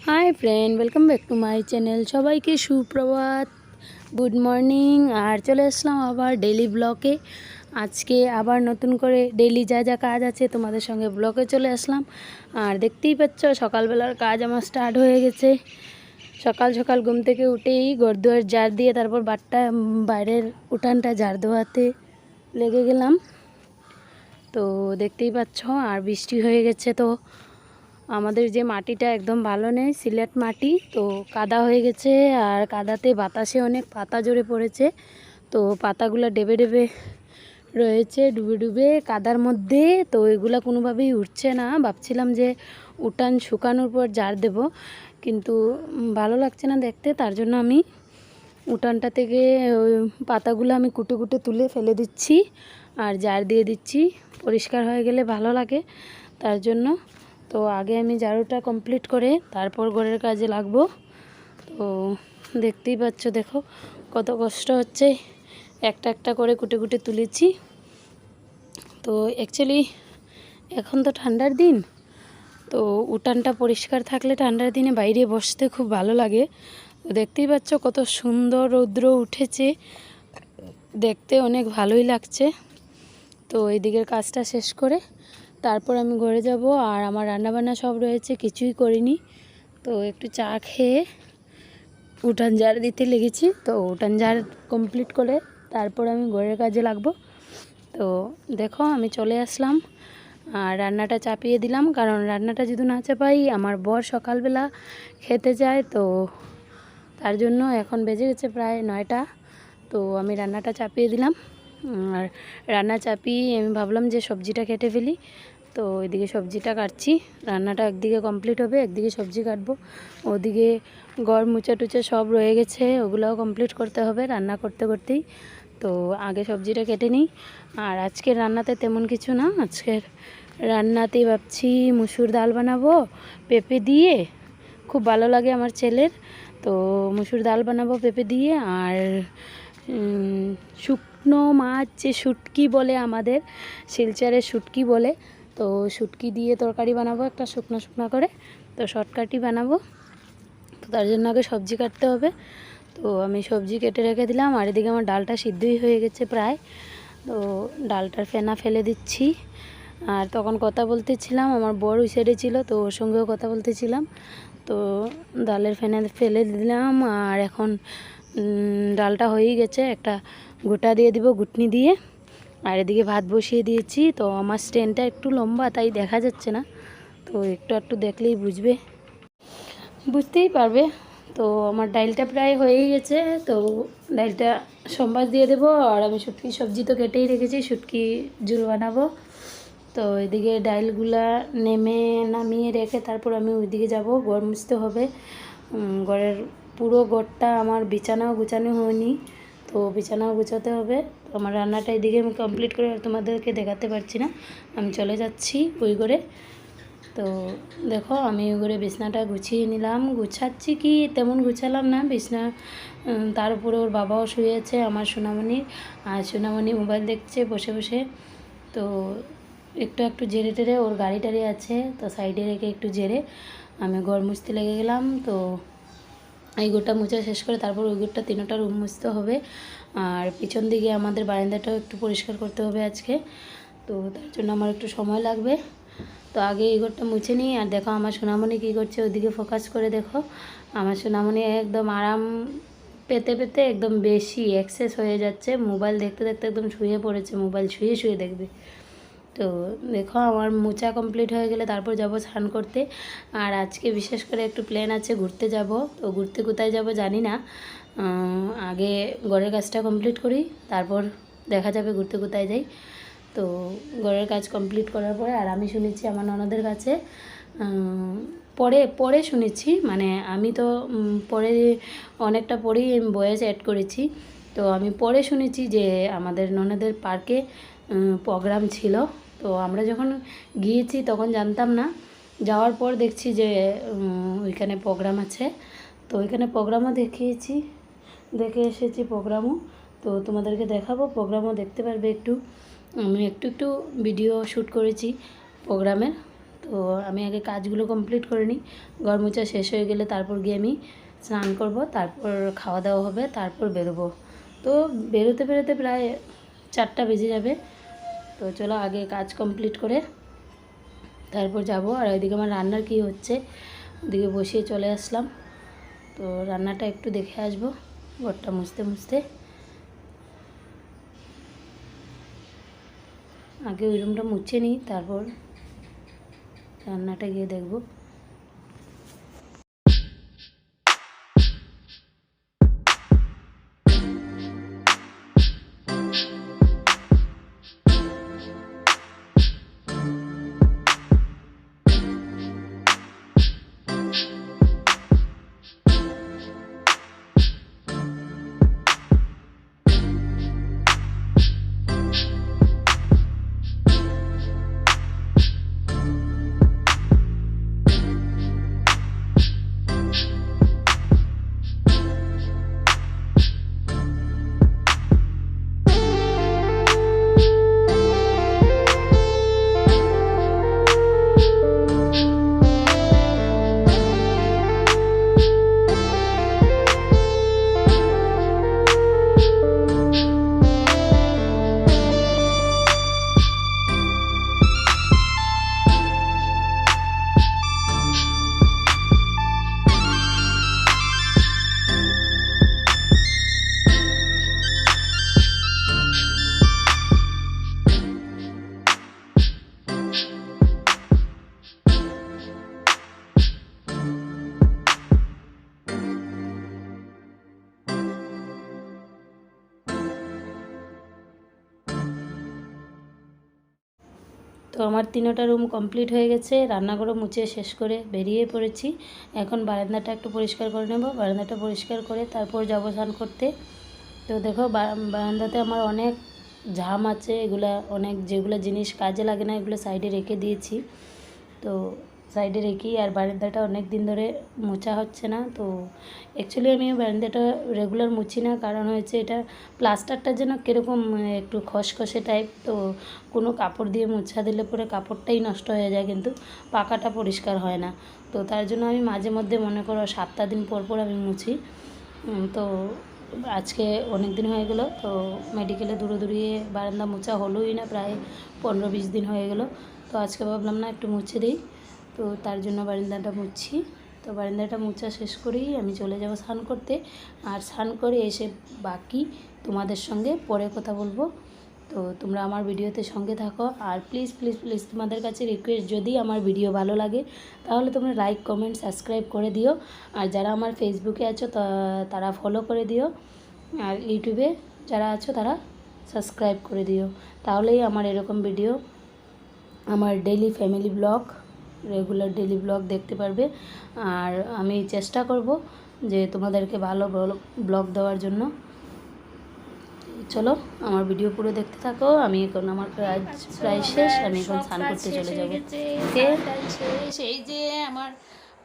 Hi friend, welcome back to my channel. सबाई के सुप्रभात, गुड मर्निंग। और चले आसलाम आबार डेली ब्लगे। आज के आबार नतून करे डेली जा जा काज आछे तोमादेर संगे ब्लगे चले आसलाम। और देखतेई पाচ্ছ सकाल बेलार काज आमार स्टार्ट हये गेছে। सकाल सकाल घुम থেকে उठेई घरदुয়ার ঝাড় দিয়ে তারপর বাইরের উঠানটা ঝাড় দেওয়াতে লেগে গেলাম। তো দেখতেই পাচ্ছ আর বৃষ্টি হয়ে গেছে, তো আমাদের যে মাটিটা একদম ভালো নেই, সিলেট মাটি, তো কাদা হয়ে গেছে। আর কাদাতে বাতাসে অনেক পাতা ঝরে পড়েছে, তো পাতাগুলো ডেবে ডেবে রয়েছে ডুবে ডুবে কাদার মধ্যে। তো এগুলো কোনোভাবেই উঠছে না। ভাবছিলাম যে উঠান শুকানোর পর ঝাড় দেব, কিন্তু ভালো লাগছে না দেখতে, তার জন্য আমি উঠানটা থেকে ওই পাতাগুলো আমি কুটে কুটে তুলে ফেলে দিচ্ছি আর ঝাড় দিয়ে দিচ্ছি। পরিষ্কার হয়ে গেলে ভালো লাগে, তার জন্য। তো আগে আমি ঝাড়ুটা কমপ্লিট করে তারপর ঘরের কাজে লাগবো। তো দেখতেই পাচ্ছ, দেখো কত কষ্ট হচ্ছে, একটা একটা করে কুটে কুটে তুলেছি। তো অ্যাকচুয়ালি এখন তো ঠান্ডার দিন, তো উঠানটা পরিষ্কার থাকলে ঠান্ডার দিনে বাইরে বসতে খুব ভালো লাগে। তো দেখতেই পাচ্ছ কত সুন্দর রৌদ্র উঠেছে, দেখতে অনেক ভালোই লাগছে। তো এই দিকের কাজটা শেষ করে তারপর আমি ঘরে যাব। আর আমার রান্নাবান্না সব রয়েছে, কিছুই করিনি। তো একটু চা খেয়ে উঠান ঝাড় দিতে লেগেছি। তো উঠান ঝাড় কমপ্লিট করে তারপর আমি ঘরের কাজে লাগবো। তো দেখো আমি চলে আসলাম আর রান্নাটা চাপিয়ে দিলাম, কারণ রান্নাটা যদি না চাপাই আমার বর সকালবেলা খেতে যায়। তো তার জন্য এখন বেজে গেছে প্রায় 9টা। তো আমি রান্নাটা চাপিয়ে দিলাম। আর রান্না চাপিয়ে আমি ভাবলাম যে সবজিটা কেটে ফেলি। তো ওইদিকে সবজিটা কাটছি, রান্নাটা একদিকে কমপ্লিট হবে, একদিকে সবজি কাটবো। ওদিকে ঘর মুছা টুচা সব রয়ে গেছে, ওগুলোও কমপ্লিট করতে হবে রান্না করতে করতেই। তো আগে সবজিটা কেটে নিই। আর আজকের রান্নাতে তেমন কিছু না, আজকের রান্নাতেই ভাবছি মুসুর ডাল বানাবো পেঁপে দিয়ে, খুব ভালো লাগে আমার ছেলের। তো মুসুর ডাল বানাবো পেঁপে দিয়ে। আর শুকনো মাছ, যে শুটকি বলে আমাদের শিলচরে শুটকি বলে, তো শুটকি দিয়ে তরকারি বানাবো একটা শুকনো শুকনো করে। তো শর্টকাটই বানাবো, তো তার জন্য আগে সবজি কাটতে হবে। তো আমি সবজি কেটে রেখে দিলাম। আর এদিকে আমার ডালটা সিদ্ধই হয়ে গেছে প্রায়। তো ডালটার ফেনা ফেলে দিচ্ছি। আর তখন কথা বলতেছিলাম, আমার বর ওই সাইডে ছিল, তো ওর সঙ্গেও কথা বলতেছিলাম। তো ডালের ফেনা ফেলে দিলাম। আর এখন ডালটা হয়েই গেছে, একটা গোটা দিয়ে দিব ঘুটনি দিয়ে। আর এদিকে ভাত বসিয়ে দিয়েছি। তো আমার স্ট্যান্ডটা একটু লম্বা, তাই দেখা যাচ্ছে না, তো একটু একটু দেখলেই বুঝতেই পারবে। তো আমার ডালটা প্রায় হয়েই গেছে। তো ডালটা সম্বাস দিয়ে দেবো। আর আমি শুটকি সবজি তো কেটেই রেখেছি, শুটকি ঝোল বানাবো। তো এদিকে ডালগুলা নামিয়ে রেখে তারপর আমি ওইদিকে যাব, ঘর মুছতে হবে। ঘরের পুরো ঘরটা আমার বিছানাও গুছানো হয়নি, তো বিছানাও গুছাতে হবে। তো আমার রান্নাটা এদিকে আমি কমপ্লিট করে তোমাদেরকে দেখাতে পারছি না, আমি চলে যাচ্ছি ওই ঘরে। তো দেখো আমি ওই ঘরে বিছনাটা গুছিয়ে নিলাম, গুছাচ্ছি কি তেমন গুছালাম না বিছনা। তার উপরে ওর বাবাও শুয়েছে আমার সোনামণির, আর সোনামণি মোবাইল দেখছে বসে বসে। তো একটু একটু ঝেড়ে টেরে, ওর গাড়ি টাড়ি আছে তো সাইডে রেখে একটু ঝেড়ে আমি ঘর মুছতে লেগে গেলাম। তো এই ঘরটা মুছা শেষ করে তারপর ওই ঘরটা 3টা রুম মুছতে হবে। আর পিছন দিকে আমাদের বারান্দাটাও একটু পরিষ্কার করতে হবে আজকে, তো তার জন্য আমার একটু সময় লাগবে। তো আগে এই ঘরটা মুছে নিই। আর দেখো আমার সোনামণি কী করছে, ওইদিকে ফোকাস করে দেখো। আমার সোনামণি একদম আরাম পেতে পেতে একদম বেশি এক্সেস হয়ে যাচ্ছে, মোবাইল দেখতে দেখতে একদম শুয়ে পড়েছে, মোবাইল শুয়ে শুয়ে দেখবে। তো দেখো আমার মোচা কমপ্লিট হয়ে গেলে তারপর যাব স্নান করতে। আর আজকে বিশেষ করে একটু প্ল্যান আছে, ঘুরতে যাব। তো ঘুরতে কোথায় যাব জানি না, আগে ঘরের কাজটা কমপ্লিট করি, তারপর দেখা যাবে ঘুরতে কোথায় যাই। তো ঘরের কাজ কমপ্লিট করার পরে, আর আমি শুনেছি আমার ননদের কাছে, পরে শুনেছি, মানে আমি তো পরে অনেকটা পরেই আমি ভয়েস অ্যাড করেছি। তো আমি পরে শুনেছি যে আমাদের ননদের পার্কে প্রোগ্রাম ছিল। তো আমরা যখন গিয়েছি তখন জানতাম না, যাওয়ার পর দেখছি যে ওইখানে প্রোগ্রাম আছে। তো ওইখানে প্রোগ্রামও দেখে এসেছি প্রোগ্রামও। তো তোমাদেরকে দেখাবো, প্রোগ্রামও দেখতে পারবে একটু। আমি একটু ভিডিও শ্যুট করেছি প্রোগ্রামের। তো তো আমি আগে কাজগুলো কমপ্লিট করে নিই, ঘর মোছা শেষ হয়ে গেলে তারপর গিয়ে আমি স্নান করব, তারপর খাওয়া দাওয়া হবে, তারপর বেরোবো। তো বেরোতে বেরোতে প্রায় 4টা বেজে যাবে। তো চলো আগে কাজ কমপ্লিট করে তারপর যাব। আর ওইদিকে আমার রান্নার কি হচ্ছে ওদিকে বসিয়ে চলে আসলাম। তো রান্নাটা একটু দেখে আসবো ঘরটা মুছতে মুছতে। আগে ওই রুমটা মুছে নিই, তারপর রান্নাটা গিয়ে দেখব। তো আমার 3টা রুম কমপ্লিট হয়ে গেছে, রান্নাঘরও মুছে শেষ করে বেরিয়ে পড়েছি। এখন বারান্দাটা একটু পরিষ্কার করে নেব, বারান্দাটা পরিষ্কার করে তারপর যাব স্নান করতে। তো দেখো বারান্দাতে আমার অনেক ঝাম আছে, এগুলা অনেক যেগুলো জিনিস কাজে লাগে না এগুলো সাইডে রেখে দিয়েছি। তো সাইডে রেখেই, আর বারান্দাটা অনেক দিন ধরে মোছা হচ্ছে না। তো অ্যাকচুয়ালি আমি বারান্দাটা রেগুলার মুছি না, কারণ হয়েছে এটা প্লাস্টারটা যেন কীরকম একটু খসখসে টাইপ। তো কোনো কাপড় দিয়ে মোছা দিলে পরে কাপড়টাই নষ্ট হয়ে যায়, কিন্তু পাকাটা পরিষ্কার হয় না। তো তার জন্য আমি মাঝে মধ্যে মনে করো 7টা দিন পর পর আমি মুছি। তো আজকে অনেক দিন হয়ে গেল, তো মেডিকেলে দূরিয়ে বারান্দা মোছা হলোই না, প্রায় 15-20 দিন হয়ে গেল। তো আজকে ভাবলাম না একটু মুছে দিই, তো তার জন্য বারান্দাটা মুছছি। তো বারান্দাটা মোছা শেষ করেই আমি চলে যাব স্নান করতে। আর স্নান করে এসে বাকি তোমাদের সঙ্গে পরে কথা বলবো। তো তোমরা আমার ভিডিওতে সঙ্গে থাকো। আর প্লিজ প্লিজ প্লিজ তোমাদের কাছে রিকোয়েস্ট, যদি আমার ভিডিও ভালো লাগে তাহলে তোমরা লাইক কমেন্ট সাবস্ক্রাইব করে দিও। আর যারা আমার ফেসবুকে আছো তারা ফলো করে দিও। আর ইউটিউবে যারা আছো তারা সাবস্ক্রাইব করে দিও, তাহলেই আমার এরকম ভিডিও, আমার daily family blog, regular daily blog দেখতে পারবে। আর আমি চেষ্টা করব যে তোমাদেরকে ভালো ব্লগ দেওয়ার জন্য। চলো আমার ভিডিও পুরো দেখতে থাকো। আমি এখন আমার কাজ প্রায় শেষ, আমি এখন স্নান করতে চলে যাব। এই যে আমার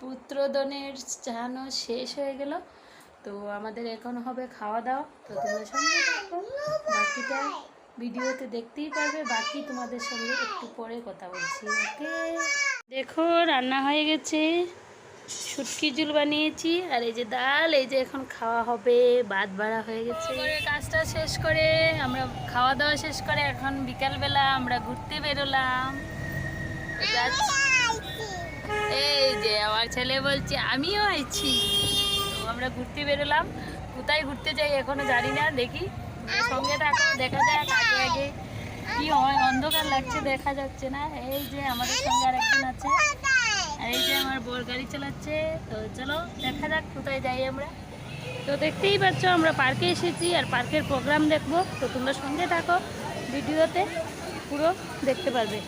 পুত্রদনের স্নানও শেষ হয়ে গেল। তো আমাদের এখন হবে খাওয়া দাওয়া। তো তোমাদের সঙ্গে থাকো, বাকিটা ভিডিওতে দেখতেই পারবে। বাকি তোমাদের সঙ্গে একটু পরে কথা বলছি। ওকে, দেখো রান্না হয়ে গেছে, শুটকি ঝুল বানিয়েছি, আর এই যে ডাল, এই যে এখন খাওয়া হবে। ভাত বাড়া হয়ে গেছে। কাজটা শেষ করে আমরা খাওয়া দাওয়া শেষ করে এখন বিকালবেলা আমরা ঘুরতে বেরোলাম। এই যে আমার ছেলে বলছে আমিও আইছি। তো আমরা ঘুরতে বেরোলাম, কোথায় ঘুরতে যাই এখনো জানি না, দেখি সঙ্গে থাকো, দেখা যাক। আগে আগে কি হয়, অন্ধকার লাগছে, দেখা যাচ্ছে না। এই যে আমাদের সঙ্গে আর একজন আছে, আর এই যে আমার বর গাড়ি চালাচ্ছে। তো চলো দেখা যাক কোথায় যাই আমরা। তো দেখতেই পাচ্ছ আমরা পার্কে এসেছি, আর পার্কের প্রোগ্রাম দেখবো। তো তোমরা সঙ্গে থাকো, ভিডিওতে পুরো দেখতে পারবে।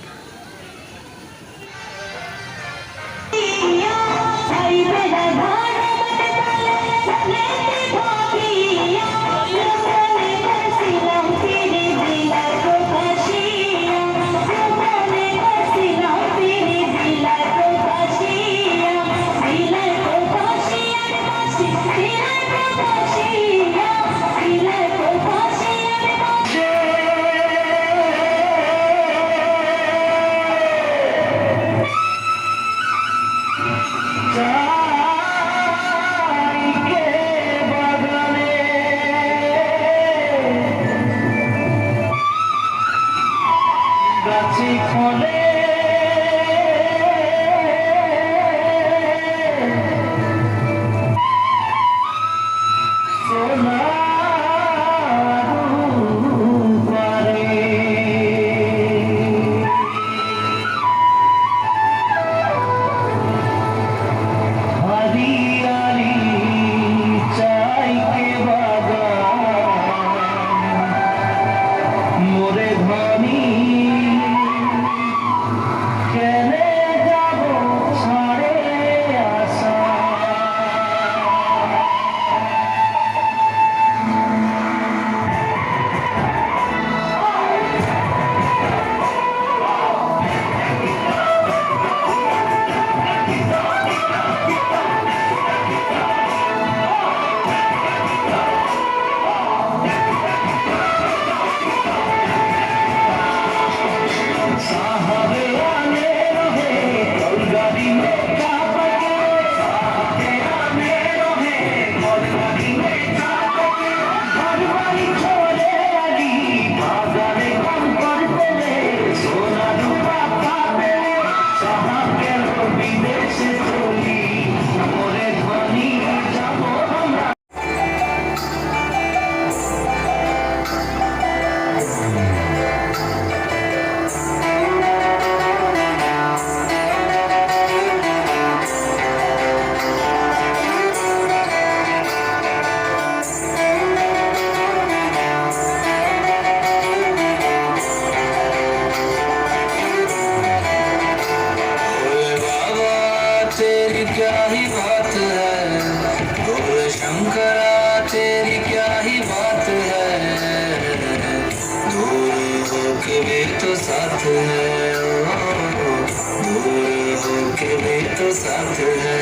साथ है।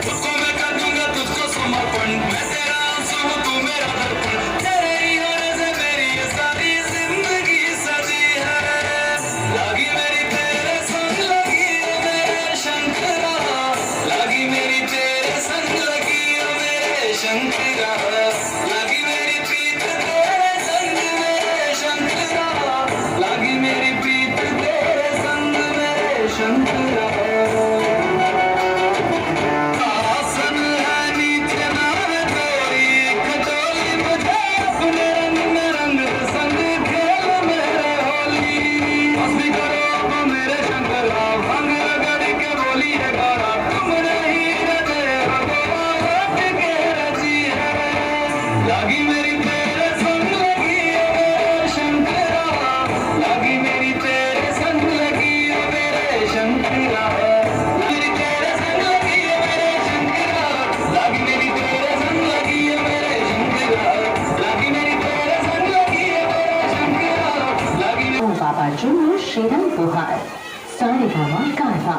तुझको मैं कर दूंगा तुझको समर्पण, मैं तेरा आंसू हूँ तू मेरा दर्पण, तेरे ही होने से मेरी ये सारी जिंदगी सजी है। लागी मेरी तेरे संग लगी ओ मेरे शंकरा, लागी मेरी तेरे संग लगी ओ मेरे शंकरा, लागी मेरी प्रीत तेरे संग मेरे शंकरा, लागी मेरी प्रीत तेरे संग मेरे शंकरा। आसन है नीचे नाव तोरी, खटोली मुझे अपने रंग में रंग संग खेल मेरे होली। मस्ती करो अब मेरे शंकरा, भांग रगड़ के बोली है गाना, तुमने ही रचे भगवा लौट के रची है। लागी मेरी तेरे संग लगी ओ मेरे शंकरा, लागी मेरी तेरे संग लगी ओ मेरे शंकरा, मेरी तेरे संग लगी ओ मेरे शंकरा, लागी मेरी तेरे संग लगी ओ मेरे शंकरा, लागी मेरी तेरे संग लगी ओ मेरे शंकरा, लागी ও বাবার জন্য সেরা উপহার সারেগামা কারবা।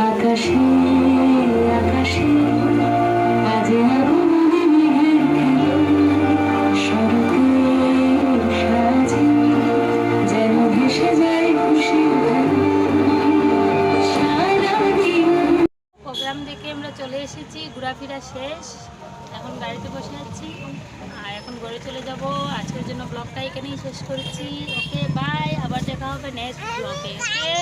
আকাশে আকাশে বাজে আগুন মেঘের খেলা, শরতে সাজে যেন ভেসে যায় খুশির ধারা, সারাদিন প্রোগ্রাম দেখে আমরা চলে এসেছি, ঘোরাফেরা শেষ, এখন গাড়িতে বসে আছি আর এখন ঘরে চলে যাব। আজকের জন্য ব্লগটা এখানেই শেষ করছি। ওকে বাই, আবার দেখা হবে নেক্সট ব্লগে। ওকে।